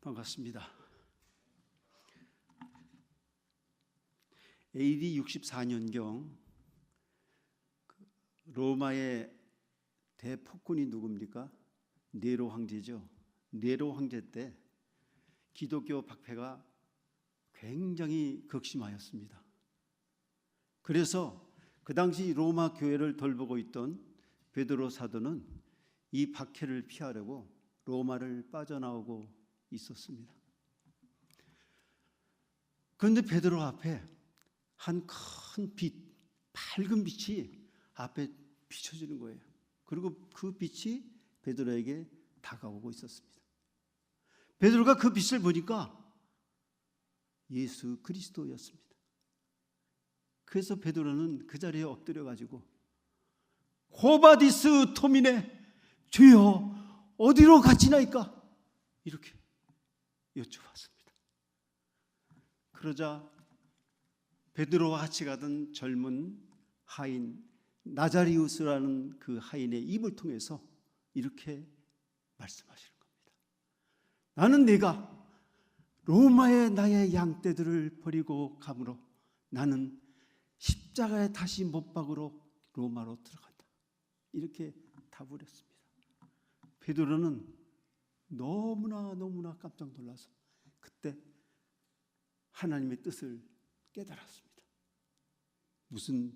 반갑습니다. AD 64년경 로마의 대폭군이 누굽니까? 네로 황제죠. 네로 황제 때 기독교 박해가 굉장히 극심하였습니다. 그래서 그 당시 로마 교회를 돌보고 있던 베드로 사도는 이 박해를 피하려고 로마를 빠져나오고 있었습니다. 그런데 베드로 앞에 한 큰 빛, 밝은 빛이 앞에 비춰지는 거예요. 그리고 그 빛이 베드로에게 다가오고 있었습니다. 베드로가 그 빛을 보니까 예수 그리스도였습니다. 그래서 베드로는 그 자리에 엎드려 가지고 코바디스 토미네, 주여 어디로 가시나이까? 이렇게 여쭤봤습니다. 그러자 베드로와 같이 가던 젊은 하인 나자리우스라는 그 하인의 입을 통해서 이렇게 말씀하시는 겁니다. 나는 네가 로마의 나의 양떼들을 버리고 가므로 나는 십자가에 다시 못 박으러 로마로 들어간다. 이렇게 답을 했습니다. 베드로는 너무나 깜짝 놀라서 그때 하나님의 뜻을 깨달았습니다. 무슨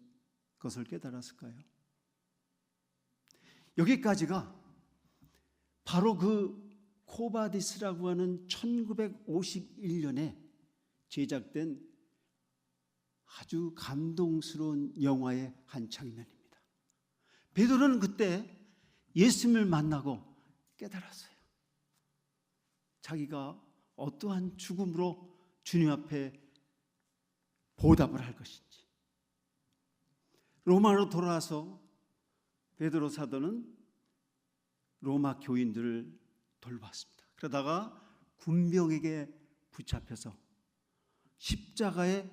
것을 깨달았을까요? 여기까지가 바로 그 코바디스라고 하는 1951년에 제작된 아주 감동스러운 영화의 한 장면입니다. 베드로는 그때 예수님을 만나고 깨달았어요. 자기가 어떠한 죽음으로 주님 앞에 보답을 할 것인지. 로마로 돌아와서 베드로 사도는 로마 교인들을 돌봤습니다. 그러다가 군병에게 붙잡혀서 십자가에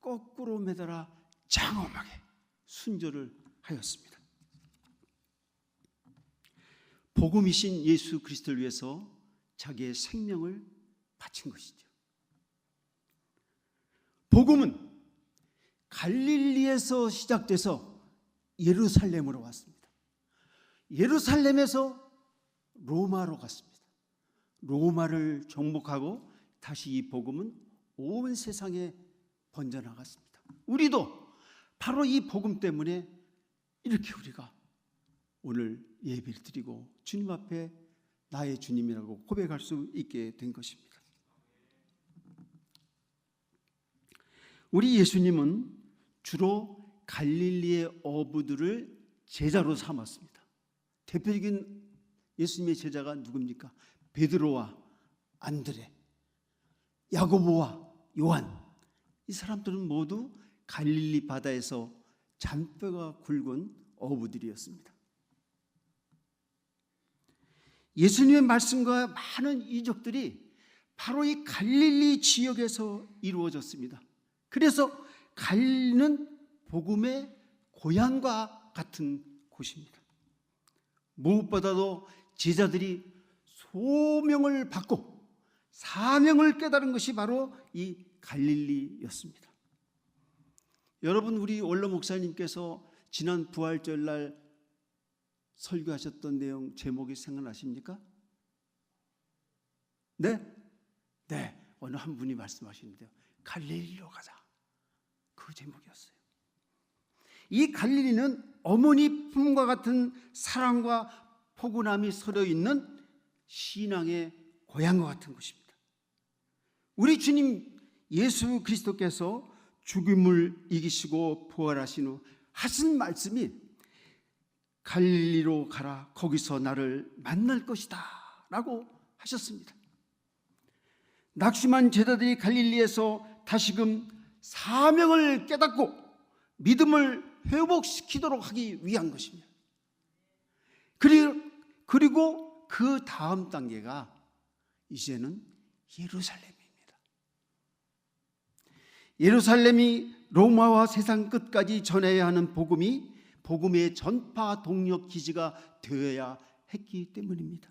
거꾸로 매달아 장엄하게 순교를 하였습니다. 복음이신 예수 그리스도를 위해서 자기의 생명을 바친 것이죠. 복음은 갈릴리에서 시작돼서 예루살렘으로 왔습니다. 예루살렘에서 로마로 갔습니다. 로마를 정복하고 다시 이 복음은 온 세상에 번져나갔습니다. 우리도 바로 이 복음 때문에 이렇게 우리가 오늘 예배를 드리고 주님 앞에 나의 주님이라고 고백할 수 있게 된 것입니다. 우리 예수님은 주로 갈릴리의 어부들을 제자로 삼았습니다. 대표적인 예수님의 제자가 누굽니까? 베드로와 안드레, 야고보와 요한. 이 사람들은 모두 갈릴리 바다에서 잔뼈가 굵은 어부들이었습니다. 예수님의 말씀과 많은 이적들이 바로 이 갈릴리 지역에서 이루어졌습니다. 그래서 갈릴리는 복음의 고향과 같은 곳입니다. 무엇보다도 제자들이 소명을 받고 사명을 깨달은 것이 바로 이 갈릴리였습니다. 여러분, 우리 원로 목사님께서 지난 부활절날 설교하셨던 내용 제목이 생각나십니까? 네? 어느 한 분이 말씀하시는데요. 갈릴리로 가자. 그 제목이었어요. 이 갈릴리는 어머니 품과 같은 사랑과 포근함이 서려 있는 신앙의 고향과 같은 곳입니다. 우리 주님 예수 그리스도께서 죽음을 이기시고 부활하신 후 하신 말씀이 갈릴리로 가라, 거기서 나를 만날 것이다 라고 하셨습니다. 낙심한 제자들이 갈릴리에서 다시금 사명을 깨닫고 믿음을 회복시키도록 하기 위한 것입니다. 그리고 그 다음 단계가 이제는 예루살렘입니다. 예루살렘이 로마와 세상 끝까지 전해야 하는 복음이 복음의 전파 동력 기지가 되어야 했기 때문입니다.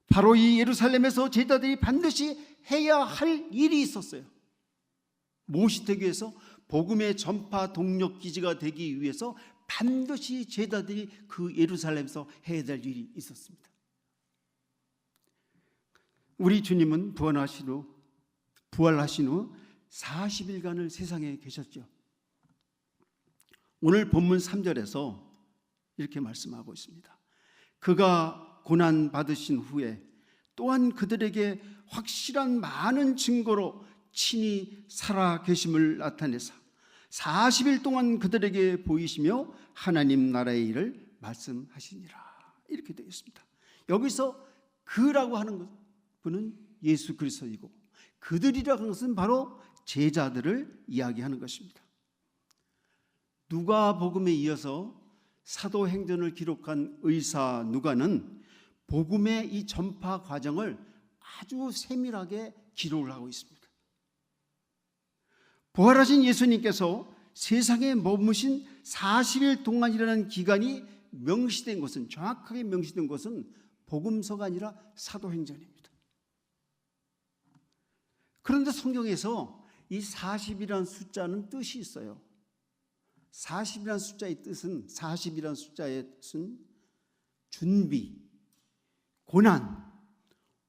바로 이 예루살렘에서 제자들이 반드시 해야 할 일이 있었어요. 무엇이 되기 위해서? 복음의 전파 동력 기지가 되기 위해서 반드시 제자들이 그 예루살렘에서 해야 될 일이 있었습니다. 우리 주님은 부활하신 후 40일간을 세상에 계셨죠. 오늘 본문 3절에서 이렇게 말씀하고 있습니다. 그가 고난 받으신 후에 또한 그들에게 확실한 많은 증거로 친히 살아 계심을 나타내사 40일 동안 그들에게 보이시며 하나님 나라의 일을 말씀하시니라. 이렇게 되어 있습니다. 여기서 그라고 하는 분은 예수 그리스도이고 그들이라고 하는 것은 바로 제자들을 이야기하는 것입니다. 누가복음에 이어서 사도행전을 기록한 의사 누가는 복음의 이 전파 과정을 아주 세밀하게 기록을 하고 있습니다. 부활하신 예수님께서 세상에 머무신 40일 동안이라는 기간이 명시된 것은, 정확하게 명시된 것은 복음서가 아니라 사도행전입니다. 그런데 성경에서 이 40이라는 숫자는 뜻이 있어요. 40이라는 숫자의 뜻은, 40이라는 숫자의 뜻은 준비, 고난,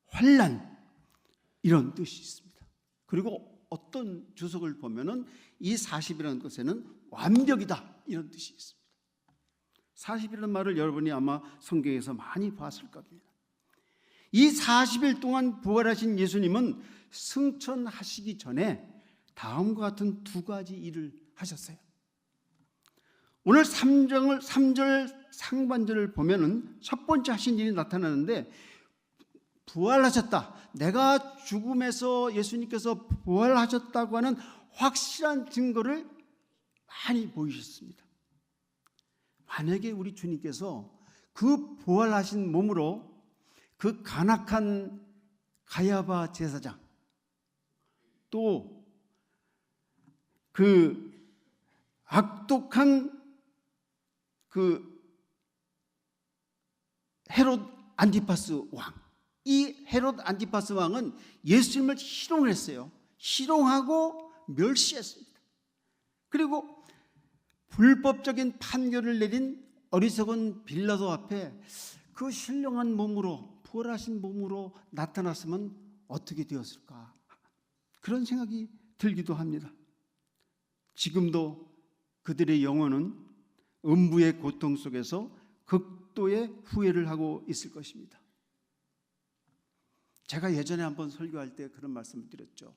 환난 이런 뜻이 있습니다. 그리고 어떤 주석을 보면은 이 40이라는 것에는 완벽이다 이런 뜻이 있습니다. 40이라는 말을 여러분이 아마 성경에서 많이 봤을 겁니다. 이 40일 동안 부활하신 예수님은 승천하시기 전에 다음과 같은 두 가지 일을 하셨어요. 오늘 3절 상반절을 보면은 첫 번째 하신 일이 나타나는데, 부활하셨다, 내가 죽음에서 예수님께서 부활하셨다고 하는 확실한 증거를 많이 보이셨습니다. 만약에 우리 주님께서 그 부활하신 몸으로 그 간악한 가야바 제사장, 또 그 악독한 그 헤롯 안티파스 왕, 이 헤롯 안티파스 왕은 예수님을 희롱을 했어요. 희롱하고 멸시했습니다. 그리고 불법적인 판결을 내린 어리석은 빌라도 앞에 그 신령한 몸으로, 부활하신 몸으로 나타났으면 어떻게 되었을까, 그런 생각이 들기도 합니다. 지금도 그들의 영혼은 음부의 고통 속에서 극도의 후회를 하고 있을 것입니다. 제가 예전에 한번 설교할 때 그런 말씀을 드렸죠.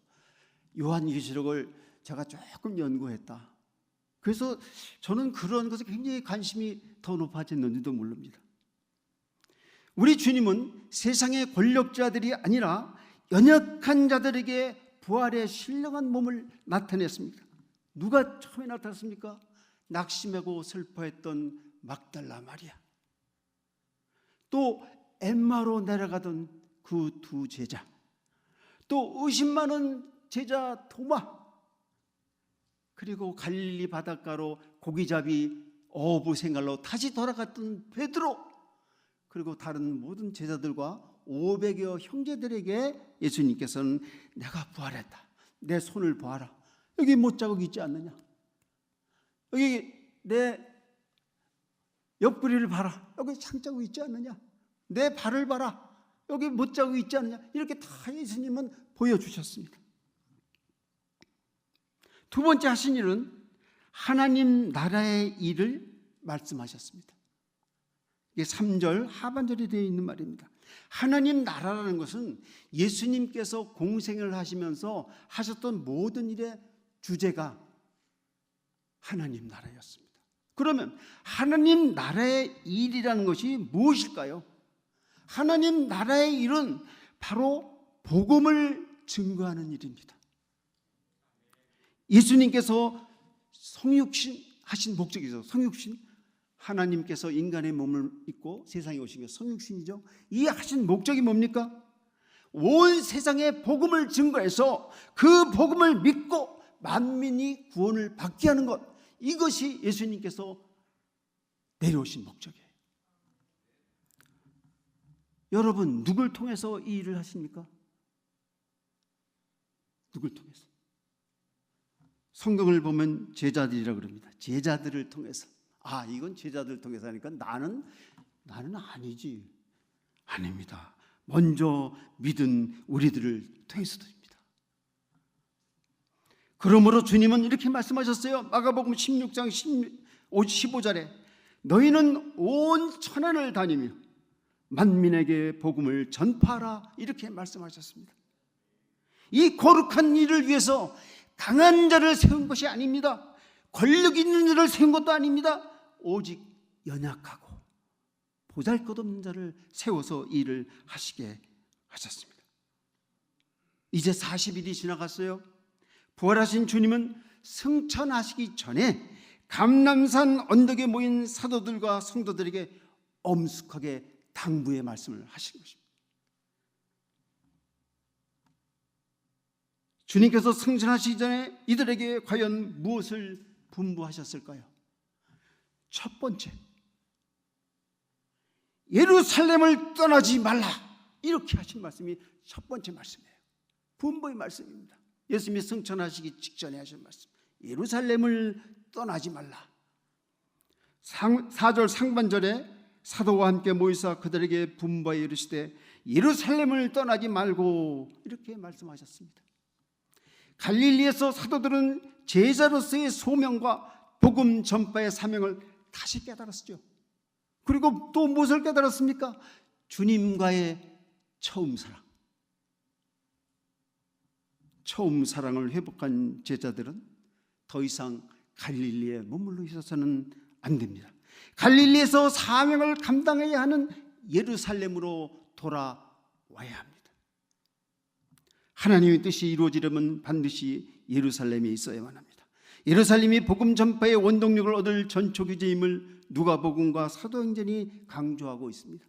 요한계시록을 제가 조금 연구했다. 그래서 저는 그런 것에 굉장히 관심이 더 높아졌는지도 모릅니다. 우리 주님은 세상의 권력자들이 아니라 연약한 자들에게 부활의 신령한 몸을 나타냈습니다. 누가 처음에 나타났습니까? 낙심하고 슬퍼했던 막달라 마리아, 또 엠마로 내려가던 그 두 제자, 또 의심 많은 제자 도마, 그리고 갈릴리 바닷가로 고기잡이 어부 생활로 다시 돌아갔던 베드로, 그리고 다른 모든 제자들과 500여 형제들에게 예수님께서는 내가 부활했다, 내 손을 보아라, 여기 못자국 있지 않느냐, 여기 내 옆구리를 봐라, 여기 창자국 있지 않느냐, 내 발을 봐라, 여기 못자국 있지 않느냐, 이렇게 다 예수님은 보여주셨습니다. 두 번째 하신 일은 하나님 나라의 일을 말씀하셨습니다. 이게 3절 하반절에 되어 있는 말입니다. 하나님 나라라는 것은 예수님께서 공생을 하시면서 하셨던 모든 일의 주제가 하나님 나라였습니다. 그러면 하나님 나라의 일이라는 것이 무엇일까요? 하나님 나라의 일은 바로 복음을 증거하는 일입니다. 예수님께서 성육신 하신 목적이죠. 성육신, 하나님께서 인간의 몸을 입고 세상에 오신 게 성육신이죠. 이 하신 목적이 뭡니까? 온 세상에 복음을 증거해서 그 복음을 믿고 만민이 구원을 받게 하는 것, 이것이 예수님께서 내려오신 목적이에요. 여러분, 누굴 통해서 이 일을 하십니까? 누굴 통해서? 성경을 보면 제자들이라고 그럽니다. 제자들을 통해서. 이건 제자들을 통해서 하니까 나는 아니지. 아닙니다. 먼저 믿은 우리들을 통해서입니다. 그러므로 주님은 이렇게 말씀하셨어요. 마가복음 16장 15절에 너희는 온 천하를 다니며 만민에게 복음을 전파하라, 이렇게 말씀하셨습니다. 이 거룩한 일을 위해서 강한 자를 세운 것이 아닙니다. 권력 있는 자를 세운 것도 아닙니다. 오직 연약하고 보잘것없는 자를 세워서 일을 하시게 하셨습니다. 이제 40일이 지나갔어요. 부활하신 주님은 승천하시기 전에 감람산 언덕에 모인 사도들과 성도들에게 엄숙하게 당부의 말씀을 하신 것입니다. 주님께서 승천하시기 전에 이들에게 과연 무엇을 분부하셨을까요? 첫 번째, 예루살렘을 떠나지 말라, 이렇게 하신 말씀이 첫 번째 말씀이에요. 분부의 말씀입니다. 예수님이 승천하시기 직전에 하신 말씀, 예루살렘을 떠나지 말라. 4절 상반절에 사도와 함께 모이사 그들에게 분부하여 이르시되 예루살렘을 떠나지 말고, 이렇게 말씀하셨습니다. 갈릴리에서 사도들은 제자로서의 소명과 복음 전파의 사명을 다시 깨달았죠. 그리고 또 무엇을 깨달았습니까? 주님과의 처음 사랑을 회복한 제자들은 더 이상 갈릴리에 머물러 있어서는 안 됩니다. 갈릴리에서 사명을 감당해야 하는 예루살렘으로 돌아와야 합니다. 하나님의 뜻이 이루어지려면 반드시 예루살렘에 있어야만 합니다. 예루살렘이 복음 전파의 원동력을 얻을 전초 규제임을 누가복음과 사도행전이 강조하고 있습니다.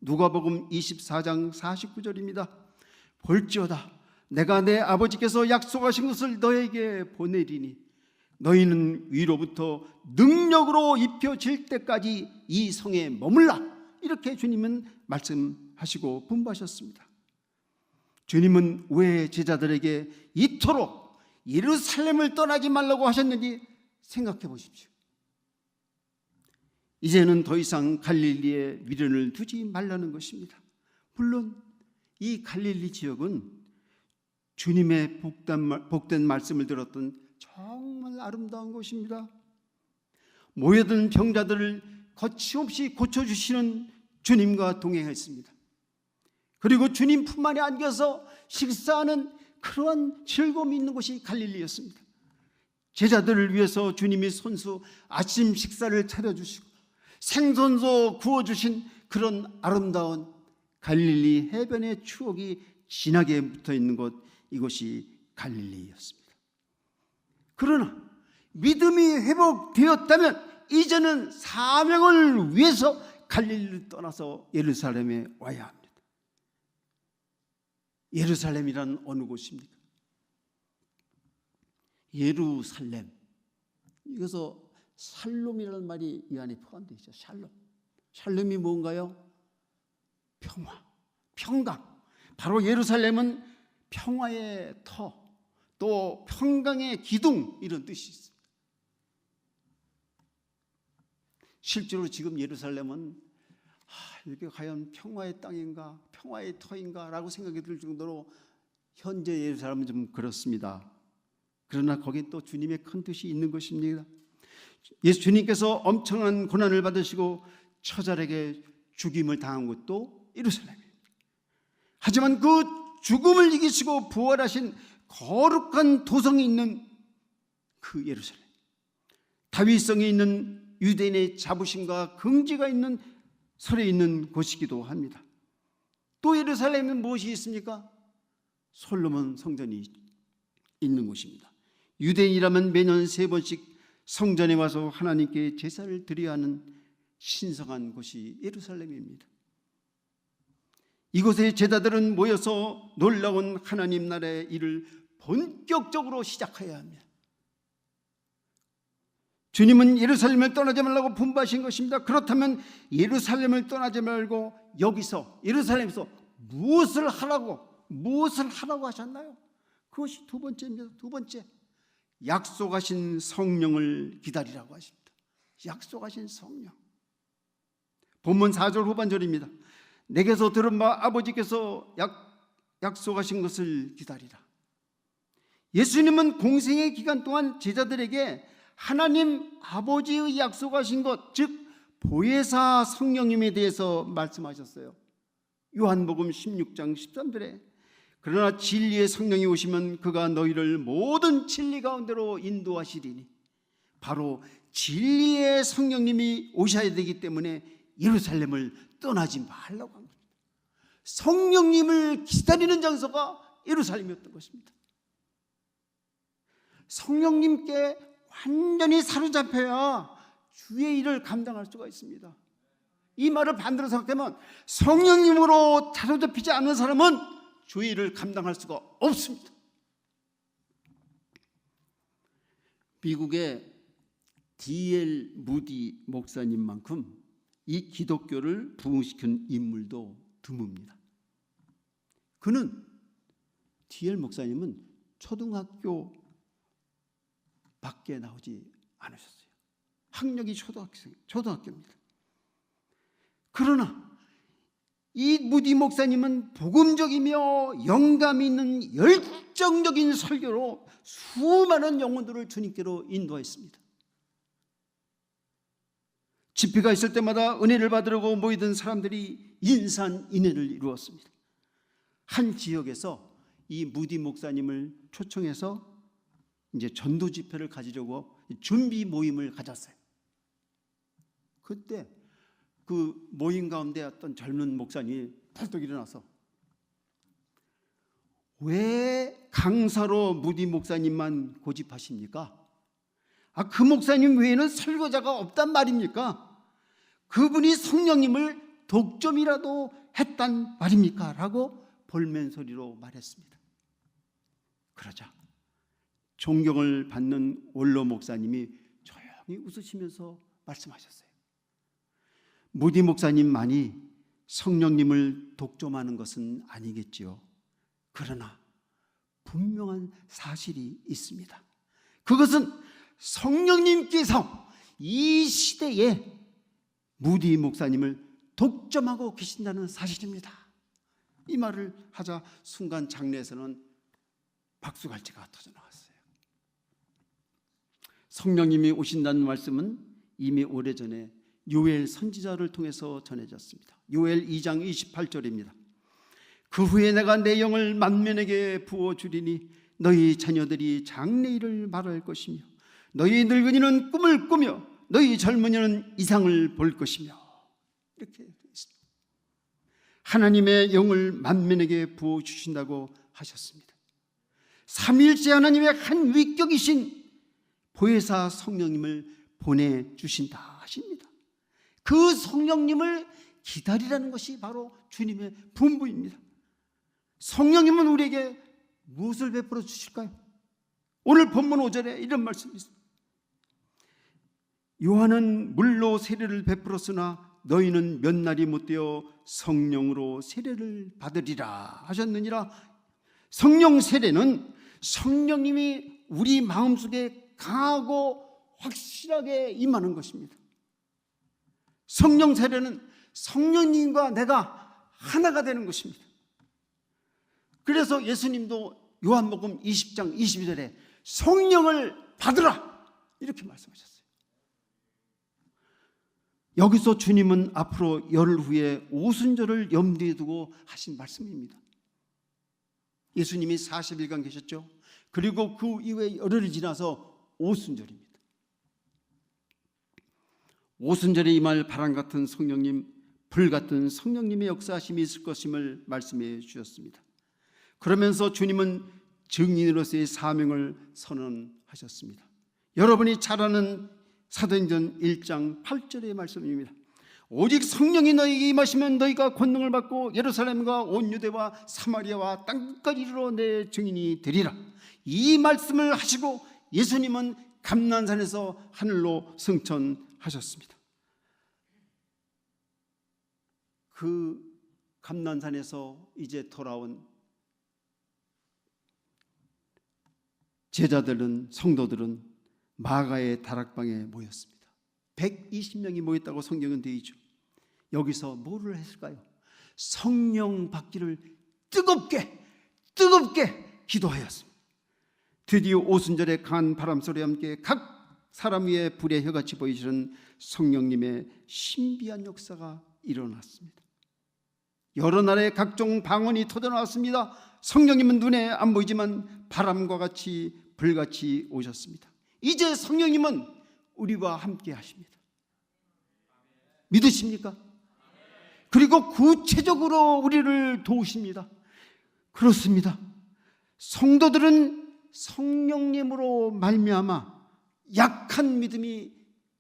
누가복음 24장 49절입니다. 볼지어다 내가 내 아버지께서 약속하신 것을 너에게 보내리니 너희는 위로부터 능력으로 입혀질 때까지 이 성에 머물라, 이렇게 주님은 말씀하시고 분부하셨습니다. 주님은 왜 제자들에게 이토록 예루살렘을 떠나지 말라고 하셨는지 생각해 보십시오. 이제는 더 이상 갈릴리에 미련을 두지 말라는 것입니다. 물론 이 갈릴리 지역은 주님의 복된 말씀을 들었던 정말 아름다운 곳입니다. 모여든 병자들을 거침없이 고쳐주시는 주님과 동행했습니다. 그리고 주님 품 안에 안겨서 식사하는 그러한 즐거움이 있는 곳이 갈릴리였습니다. 제자들을 위해서 주님이 손수 아침 식사를 차려주시고 생선도 구워주신 그런 아름다운 갈릴리 해변의 추억이 진하게 묻어있는 곳, 이곳이 갈릴리였습니다. 그러나 믿음이 회복되었다면 이제는 사명을 위해서 갈릴리를 떠나서 예루살렘에 와야 합니다. 예루살렘이란 어느 곳입니까? 예루살렘, 이것서 샬롬이라는 말이 이 안에 포함되어 있죠. 샬롬이 뭔가요? 평화, 평강. 바로 예루살렘은 평화의 터, 또 평강의 기둥, 이런 뜻이 있습니다. 실제로 지금 예루살렘은 이게 과연 평화의 땅인가, 평화의 터인가 라고 생각이 들 정도로 현재 예루살렘은 좀 그렇습니다. 그러나 거기에 또 주님의 큰 뜻이 있는 것입니다. 주님께서 엄청난 고난을 받으시고 처절하게 죽임을 당한 곳도 예루살렘입니다. 하지만 그 죽음을 이기시고 부활하신 거룩한 도성이 있는 그 예루살렘, 다윗성에 있는 유대인의 자부심과 긍지가 있는 설에 있는 곳이기도 합니다. 또 예루살렘은 무엇이 있습니까? 솔로몬 성전이 있는 곳입니다. 유대인이라면 매년 3번씩 성전에 와서 하나님께 제사를 드려야 하는 신성한 곳이 예루살렘입니다. 이곳에 제자들은 모여서 놀라운 하나님 나라의 일을 본격적으로 시작해야 합니다. 주님은 예루살렘을 떠나지 말라고 분부하신 것입니다. 그렇다면 예루살렘을 떠나지 말고 여기서 예루살렘에서 무엇을 하라고 하셨나요? 그것이 두 번째입니다. 두 번째, 약속하신 성령을 기다리라고 하십니다. 약속하신 성령. 본문 4절 후반절입니다. 내게서 들은 바 아버지께서 약속하신 것을 기다리라. 예수님은 공생의 기간 동안 제자들에게 하나님 아버지의 약속하신 것, 즉 보혜사 성령님에 대해서 말씀하셨어요. 요한복음 16장 13절에 그러나 진리의 성령이 오시면 그가 너희를 모든 진리 가운데로 인도하시리니, 바로 진리의 성령님이 오셔야 되기 때문에 예루살렘을 떠나지 말라고 한 겁니다. 성령님을 기다리는 장소가 예루살렘이었던 것입니다. 성령님께 완전히 사로잡혀야 주의 일을 감당할 수가 있습니다. 이 말을 반대로 생각하면 성령님으로 사로잡히지 않은 사람은 주의 일을 감당할 수가 없습니다. 미국의 D.L. 무디 목사님만큼 이 기독교를 부흥시킨 인물도 드뭅니다. 그는 D.L. 목사님은 초등학교 밖에 나오지 않으셨어요. 학력이 초등학교입니다. 그러나 이 무디 목사님은 복음적이며 영감 있는 열정적인 설교로 수많은 영혼들을 주님께로 인도했습니다. 집회가 있을 때마다 은혜를 받으려고 모이던 사람들이 인산인해를 이루었습니다. 한 지역에서 이 무디 목사님을 초청해서 이제 전도 집회를 가지려고 준비 모임을 가졌어요. 그때 그 모임 가운데 어떤 젊은 목사님이 벌떡 일어나서 왜 강사로 무디 목사님만 고집하십니까? 그 목사님 외에는 설교자가 없단 말입니까? 그분이 성령님을 독점이라도 했단 말입니까? 라고 볼멘 소리로 말했습니다. 그러자 존경을 받는 원로 목사님이 조용히 웃으시면서 말씀하셨어요. 무디 목사님만이 성령님을 독점하는 것은 아니겠지요. 그러나 분명한 사실이 있습니다. 그것은 성령님께서 이 시대에 무디 목사님을 독점하고 계신다는 사실입니다. 이 말을 하자 순간 장례에서는 박수갈채가 터져나왔어요. 성령님이 오신다는 말씀은 이미 오래전에 요엘 선지자를 통해서 전해졌습니다. 요엘 2장 28절입니다. 그 후에 내가 내 영을 만민에게 부어주리니 너희 자녀들이 장래일을 말할 것이며 너희 늙은이는 꿈을 꾸며 너희 젊은이는 이상을 볼 것이며, 이렇게 되어 있습니다. 하나님의 영을 만민에게 부어주신다고 하셨습니다. 삼위일체 하나님의 한 위격이신 보혜사 성령님을 보내주신다 하십니다. 그 성령님을 기다리라는 것이 바로 주님의 분부입니다. 성령님은 우리에게 무엇을 베풀어 주실까요? 오늘 본문 5절에 이런 말씀이 있습니다. 요한은 물로 세례를 베풀었으나 너희는 몇 날이 못되어 성령으로 세례를 받으리라 하셨느니라. 성령 세례는 성령님이 우리 마음속에 강하고 확실하게 임하는 것입니다. 성령 세례는 성령님과 내가 하나가 되는 것입니다. 그래서 예수님도 요한복음 20장 22절에 성령을 받으라 이렇게 말씀하셨어요. 여기서 주님은 앞으로 열흘 후에 오순절을 염두에 두고 하신 말씀입니다. 예수님이 40일간 계셨죠. 그리고 그 이후에 열흘이 지나서 오순절입니다. 오순절에 임할 바람 같은 성령님, 불 같은 성령님의 역사하심이 있을 것임을 말씀해 주셨습니다. 그러면서 주님은 증인으로서의 사명을 선언하셨습니다. 여러분이 잘 아는 사도행전 1장 8절의 말씀입니다. 오직 성령이 너희에게 임하시면 너희가 권능을 받고 예루살렘과 온 유대와 사마리아와 땅끝까지 이르러 내 증인이 되리라. 이 말씀을 하시고 예수님은 감난산에서 하늘로 승천하셨습니다. 그 감난산에서 이제 돌아온 제자들은, 성도들은 마가의 다락방에 모였습니다. 120명이 모였다고 성경은 되어 있죠. 여기서 뭐를 했을까요? 성령 받기를 뜨겁게 기도하였습니다. 드디어 오순절에 강한 바람소리와 함께 각 사람 위에 불의 혀같이 보이시는 성령님의 신비한 역사가 일어났습니다. 여러 나라의 각종 방언이 터져나왔습니다. 성령님은 눈에 안 보이지만 바람과 같이 불같이 오셨습니다. 이제 성령님은 우리와 함께 하십니다. 믿으십니까? 그리고 구체적으로 우리를 도우십니다. 그렇습니다. 성도들은 성령님으로 말미암아 약한 믿음이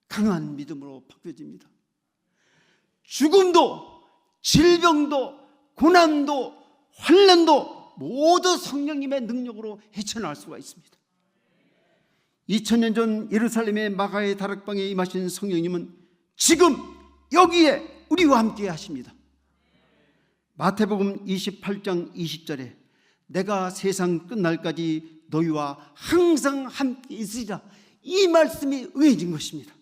강한 믿음으로 바뀌어집니다. 죽음도, 질병도, 고난도, 환난도 모두 성령님의 능력으로 헤쳐나갈 수가 있습니다. 2000년 전 예루살렘의 마가의 다락방에 임하신 성령님은 지금 여기에 우리와 함께 하십니다. 마태복음 28장 20절에 내가 세상 끝날까지 너희와 항상 함께 있으리라, 이 말씀이 응해진 것입니다.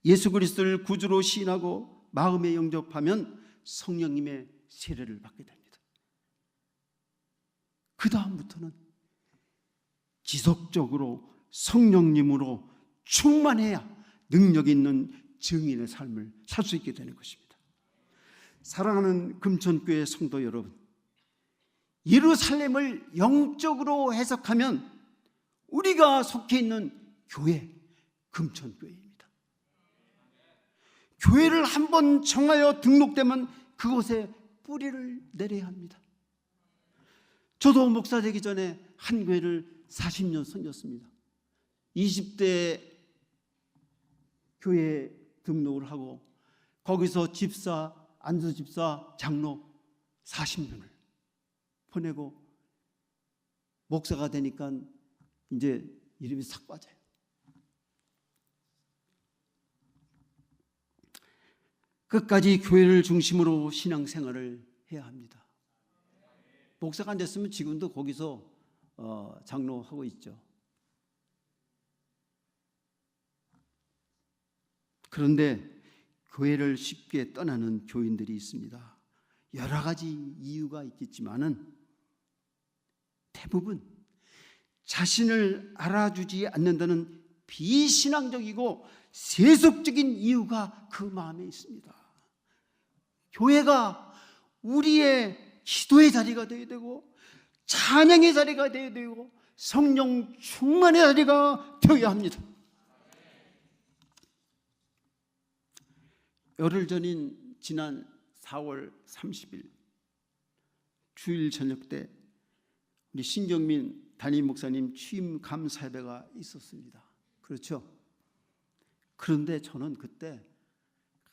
예수 그리스도를 구주로 시인하고 마음에 영접하면 성령님의 세례를 받게 됩니다. 그 다음부터는 지속적으로 성령님으로 충만해야 능력 있는 증인의 삶을 살 수 있게 되는 것입니다. 사랑하는 금천교회 성도 여러분, 예루살렘을 영적으로 해석하면 우리가 속해 있는 교회, 금천교회입니다. 교회를 한번 정하여 등록되면 그곳에 뿌리를 내려야 합니다. 저도 목사 되기 전에 한 교회를 40년 섬겼습니다. 20대 교회에 등록을 하고 거기서 집사, 안수집사, 장로 40년을 보내고 목사가 되니까 이제 이름이 싹 빠져요. 끝까지 교회를 중심으로 신앙생활을 해야 합니다. 목사가 안 됐으면 지금도 거기서 장로하고 있죠. 그런데 교회를 쉽게 떠나는 교인들이 있습니다. 여러 가지 이유가 있겠지만은 대부분 자신을 알아주지 않는다는 비신앙적이고 세속적인 이유가 그 마음에 있습니다. 교회가 우리의 기도의 자리가 되어야 되고 찬양의 자리가 되어야 되고 성령 충만의 자리가 되어야 합니다. 열흘 전인 지난 4월 30일 주일 저녁 때 우리 신경민 담임 목사님 취임 감사 예배가 있었습니다. 그렇죠? 그런데 저는 그때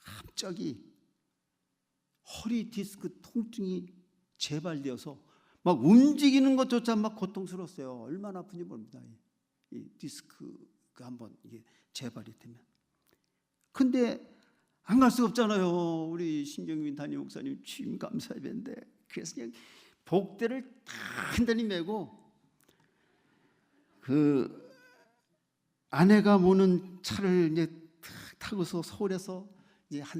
갑자기 허리 디스크 통증이 재발되어서 막 움직이는 것조차 막 고통스러웠어요. 얼마나 아픈지 모릅니다. 이 디스크가 한번 이게 재발이 되면. 근데 안 갈 수가 없잖아요. 우리 신경민 담임 목사님 취임 감사 예배인데, 그래서 그냥 복대를 단단히 메고 그 아내가 모는 차를 이제 타고서 서울에서 이제 한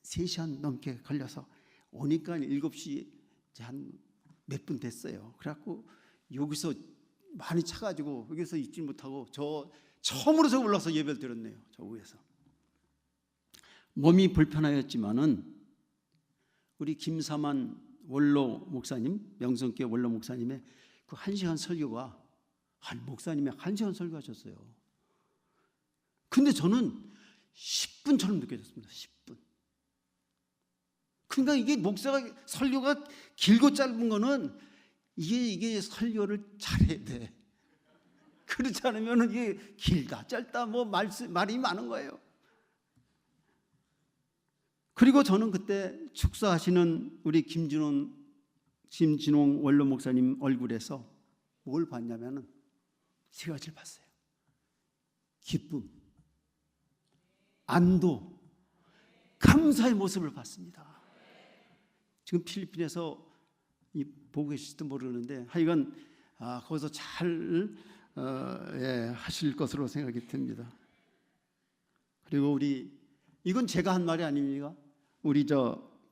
3시간 넘게 걸려서 오니까 7시 한 몇 분 됐어요. 그래갖고 여기서 많이 차가지고 여기서 있지 못하고 저 처음으로 저 올라서 예배를 드렸네요. 저 위에서. 몸이 불편하였지만은 우리 김사만 원로 목사님, 명성교회 원로 목사님의 그 1시간 설교가, 목사님이 1시간 설교하셨어요. 근데 저는 10분처럼 느껴졌습니다. 10분. 그러니까 이게 목사가 설교가 길고 짧은 거는 이게 설교를 잘해야 돼. 그렇지 않으면 이게 길다 짧다 뭐 말이 많은 거예요. 그리고 저는 그때 축사하시는 우리 김진홍 원로 목사님 얼굴에서 뭘 봤냐면은 3가지를 봤어요. 기쁨, 안도, 감사의 모습을 봤습니다. 지금 필리핀에서 보고 계실지도 모르는데 하여간 거기서 잘 하실 것으로 생각이 듭니다. 그리고 이건 제가 한 말이 아닙니까? 우리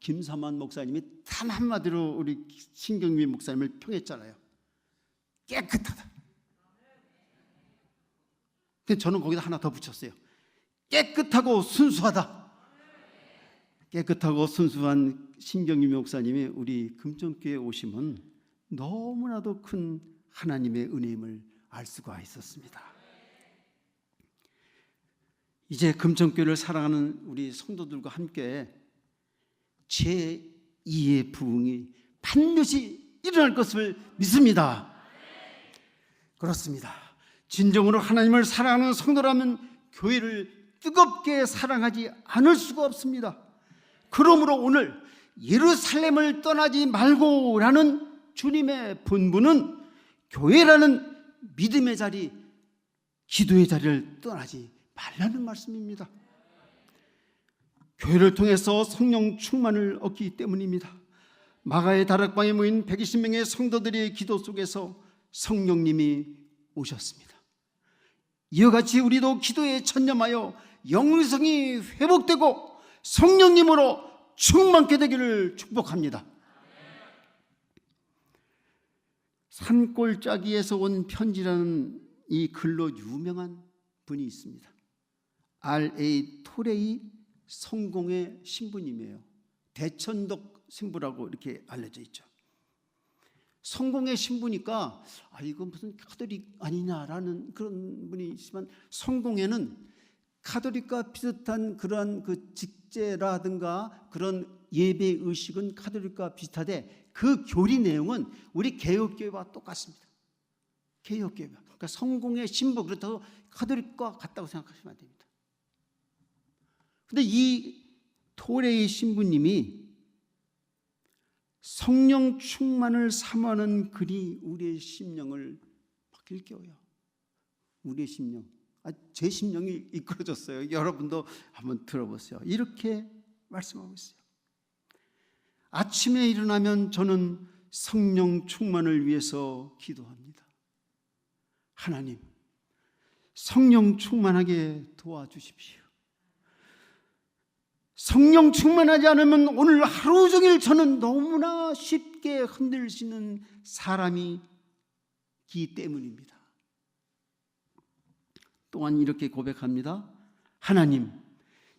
김삼환 목사님이 단 한마디로 우리 신경미 목사님을 평했잖아요. 깨끗하다. 근데 저는 거기다 하나 더 붙였어요. 깨끗하고 순수하다. 깨끗하고 순수한 신경미 목사님이 우리 금정교회에 오시면 너무나도 큰 하나님의 은혜임을 알 수가 있었습니다. 이제 금정교회를 사랑하는 우리 성도들과 함께 제2의 부흥이 반드시 일어날 것을 믿습니다. 그렇습니다. 진정으로 하나님을 사랑하는 성도라면 교회를 뜨겁게 사랑하지 않을 수가 없습니다. 그러므로 오늘 예루살렘을 떠나지 말고라는 주님의 분부는 교회라는 믿음의 자리, 기도의 자리를 떠나지 말라는 말씀입니다. 교회를 통해서 성령 충만을 얻기 때문입니다. 마가의 다락방에 모인 120명의 성도들의 기도 속에서 성령님이 오셨습니다. 이와 같이 우리도 기도에 전념하여 영성이 회복되고 성령님으로 충만케 되기를 축복합니다. 산골짜기에서 온 편지라는 이 글로 유명한 분이 있습니다. R.A. 톨레이 성공의 신부님이에요. 대천덕 신부라고 이렇게 알려져 있죠. 성공의 신부니까 이건 무슨 카톨릭 아니냐라는 그런 분이 있지만, 성공회는 카톨릭과 비슷한 그러한 그 직제라든가 그런 예배 의식은 카톨릭과 비슷하되 그 교리 내용은 우리 개혁교회와 똑같습니다. 개혁교회와. 그러니까 성공의 신부, 그렇다고 카톨릭과 같다고 생각하시면 안 됩니다. 근데 이 토레이 신부님이 성령 충만을 사모하는 글이 우리의 심령을 막 일깨워요. 우리의 심령, 제 심령이 이끌어졌어요. 여러분도 한번 들어보세요. 이렇게 말씀하고 있어요. 아침에 일어나면 저는 성령 충만을 위해서 기도합니다. 하나님, 성령 충만하게 도와주십시오. 성령 충만하지 않으면 오늘 하루 종일 저는 너무나 쉽게 흔들리는 사람이기 때문입니다. 또한 이렇게 고백합니다. 하나님,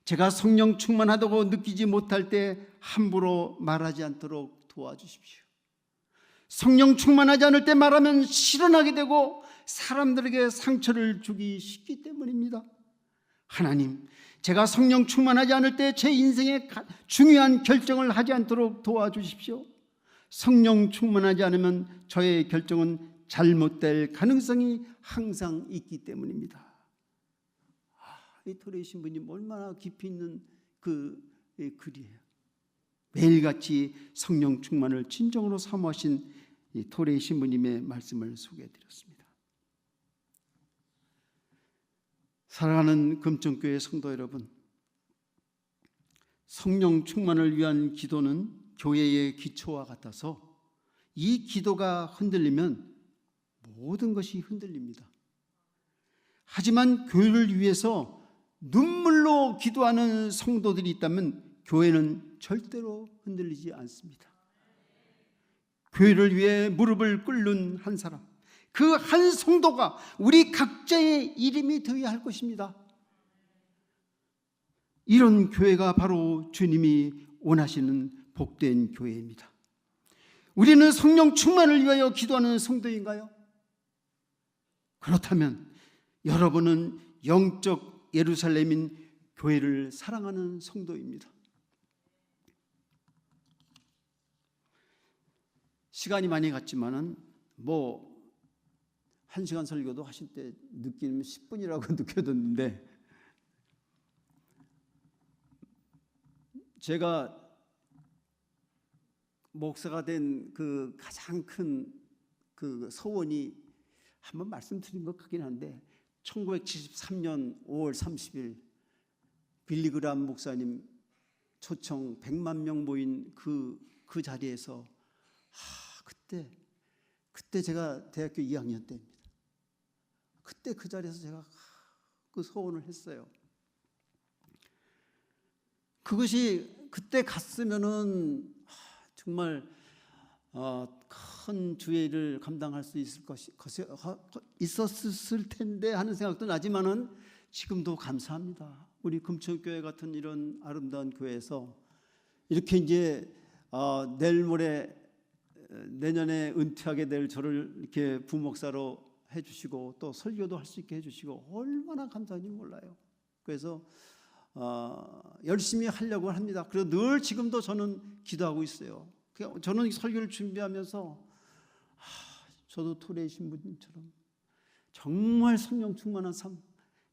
제가 성령 충만하다고 느끼지 못할 때 함부로 말하지 않도록 도와주십시오. 성령 충만하지 않을 때 말하면 실언하게 되고 사람들에게 상처를 주기 쉽기 때문입니다. 하나님, 제가 성령 충만하지 않을 때 제 인생에 중요한 결정을 하지 않도록 도와주십시오. 성령 충만하지 않으면 저의 결정은 잘못될 가능성이 항상 있기 때문입니다. 이 토레이 신부님 얼마나 깊이 있는 그 글이에요. 매일같이 성령 충만을 진정으로 사모하신 이 토레이 신부님의 말씀을 소개해드렸습니다. 사랑하는 금정교회 성도 여러분, 성령 충만을 위한 기도는 교회의 기초와 같아서 이 기도가 흔들리면 모든 것이 흔들립니다. 하지만 교회를 위해서 눈물로 기도하는 성도들이 있다면 교회는 절대로 흔들리지 않습니다. 교회를 위해 무릎을 꿇는 한 사람, 그 한 성도가 우리 각자의 이름이 되어야 할 것입니다. 이런 교회가 바로 주님이 원하시는 복된 교회입니다. 우리는 성령 충만을 위하여 기도하는 성도인가요? 그렇다면 여러분은 영적 예루살렘인 교회를 사랑하는 성도입니다. 시간이 많이 갔지만은 1시간 설교도 하실 때 느끼면 10분이라고 느껴졌는데, 제가 목사가 된 그 가장 큰 그 소원이 한번 말씀드린 것 같긴 한데, 1973년 5월 30일 빌리그람 목사님 초청 100만 명 모인 그 자리에서 그때 제가 대학교 2학년 때입니다. 그때 그 자리에서 제가 그 소원을 했어요. 그것이 그때 갔으면은 정말 큰 주의 일을 감당할 수 있었을 텐데 하는 생각도 나지만은 지금도 감사합니다. 우리 금천교회 같은 이런 아름다운 교회에서 이렇게 이제 내일 모레 내년에 은퇴하게 될 저를 이렇게 부목사로 해주시고 또 설교도 할 수 있게 해주시고 얼마나 감사한지 몰라요. 그래서 열심히 하려고 합니다. 그리고 늘 지금도 저는 기도하고 있어요. 저는 설교를 준비하면서 저도 토레이 신부님처럼 정말 성령 충만한 삶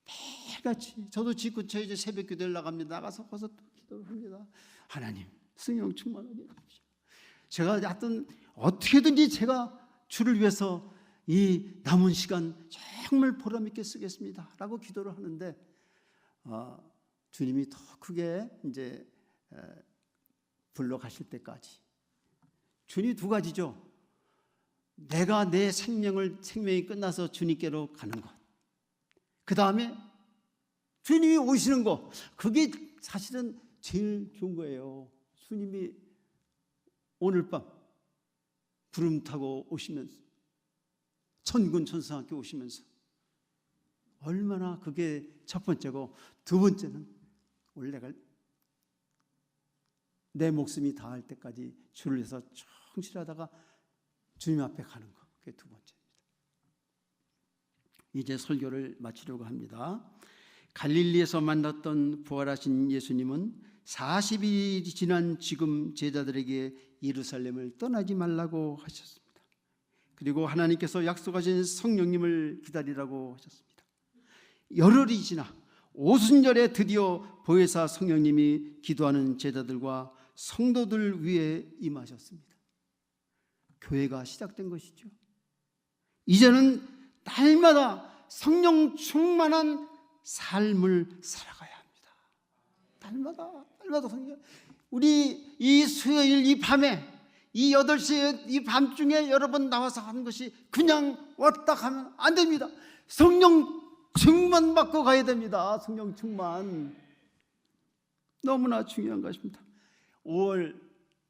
매일같이 저도 집 근처에 이제 새벽 기도를 나갑니다. 나가서 거기서 또 기도를 합니다. 하나님 성령 충만하게 해주십시오. 제가 하여튼 어떻게든지 제가 주를 위해서 이 남은 시간 정말 보람있게 쓰겠습니다 라고 기도를 하는데 주님이 더 크게 이제 불러가실 때까지 주님이 두 가지죠. 내가 내 생명이 끝나서 주님께로 가는 것, 그 다음에 주님이 오시는 것, 그게 사실은 제일 좋은 거예요. 주님이 오늘 밤 구름 타고 오시면서 천군 천사와 함께 오시면서 얼마나 그게 첫 번째고, 두 번째는 원래가 내 목숨이 다할 때까지 주를 위해서 충실하다가 주님 앞에 가는 것, 그게 두 번째입니다. 이제 설교를 마치려고 합니다. 갈릴리에서 만났던 부활하신 예수님은 40일이 지난 지금 제자들에게 예루살렘을 떠나지 말라고 하셨습니다. 그리고 하나님께서 약속하신 성령님을 기다리라고 하셨습니다. 열흘이 지나 오순절에 드디어 보혜사 성령님이 기도하는 제자들과 성도들 위에 임하셨습니다. 교회가 시작된 것이죠. 이제는 날마다 성령 충만한 삶을 살아가야 합니다. 날마다 성령. 우리 이 수요일 이 밤에 이 8시에 이 밤중에 여러분 나와서 하는 것이 그냥 왔다 가면 안 됩니다. 성령 충만 받고 가야 됩니다. 성령 충만 너무나 중요한 것입니다. 5월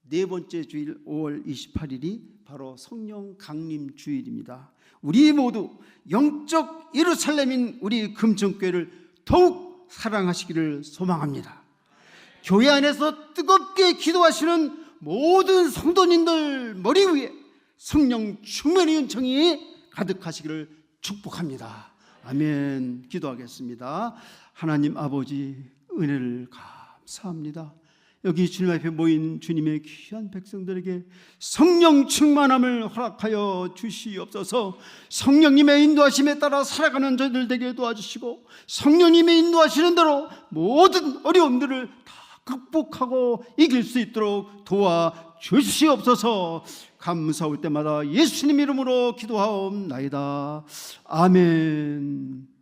네 번째 주일 5월 28일이 바로 성령 강림 주일입니다. 우리 모두 영적 예루살렘인 우리 금천교회를 더욱 사랑하시기를 소망합니다. 교회 안에서 뜨겁게 기도하시는 모든 성도님들 머리 위에 성령 충만의 은총이 가득하시기를 축복합니다. 아멘. 기도하겠습니다. 하나님 아버지, 은혜를 감사합니다. 여기 주님 앞에 모인 주님의 귀한 백성들에게 성령 충만함을 허락하여 주시옵소서. 성령님의 인도하심에 따라 살아가는 저희들 되게 도와주시고, 성령님의 인도하시는 대로 모든 어려움들을 다 극복하고 이길 수 있도록 도와주시옵소서. 감사올 때마다 예수님 이름으로 기도하옵나이다. 아멘.